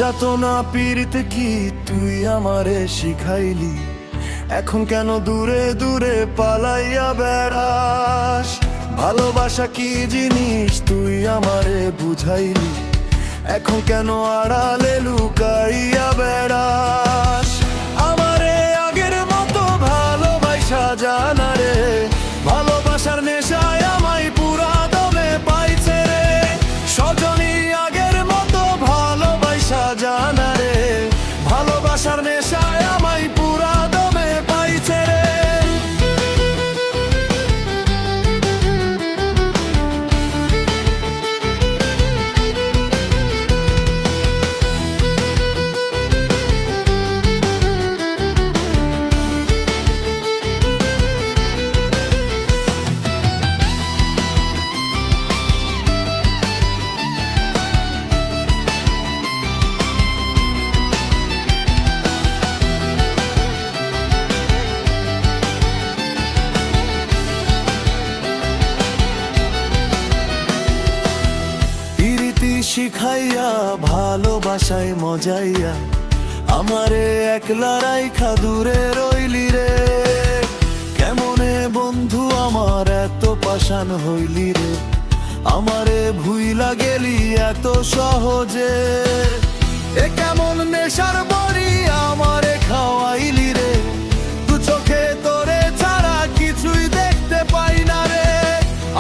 যাতনা পীড়িতে কি তুই আমারে শিখাইলি, এখন কেন দূরে দূরে পালাইয়া বেড়াস? ভালোবাসা কি জিনিস তুই আমারে বুঝাইলি, এখন কেন আড়ালে লুকাইয়া বেড়াস? আমারে আগের মতো ভালোবাসা জানা রে, ভালোবাসার নেশায় আমায় পুরা দমে পাইছে রে। সজনী আগের মতো ভালোবাসা জানা রে, ভালোবাসার নেশায় আমায় পুরা দমে পাইছে রে। শিখাইয়া ভালোবাসায় মজাইয়া আমারে একলা রাইখা দূরে রইলি রে। কেমনে বন্ধু আমার এত পাষাণ হইলি রে, আমারে ভুইলা গেলি এত সহজে। এ কেমন নেশার বড়ি আমারে খাওয়াইলি রে, তু চোখে তোরে ছাড়া কিছুই দেখতে পাই না রে।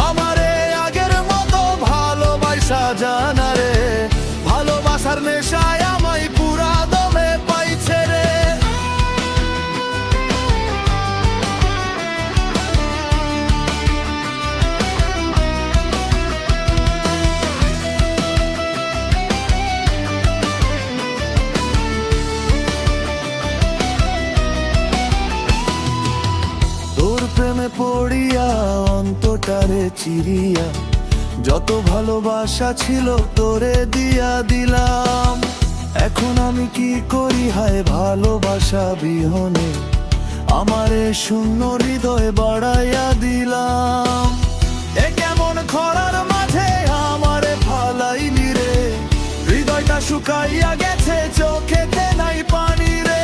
আমারে আগের মতো ভালোবাসা জানা রে, ভালোবাসার নেশায় আমায় পুরা দমে পাইছে রে। তোর প্রেমে পড়িয়া অন্তটারে চিরিয়া, যত ভালোবাসা ছিল তোরে দিয়া দিলাম। এখন আমি কি করি হায় ভালোবাসা বিহনে, আমারে শূন্য হৃদয় বাড়াইয়া দিলাম। এ কেমন খরার মাঝে আমারে ফালাইলি রে, হৃদয়টা শুকাইয়া গেছে চোখেতে নাই পানি রে।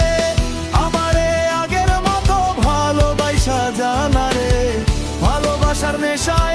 আমারে আগের মতো ভালোবাসা জানা রে, ভালোবাসার নেশায়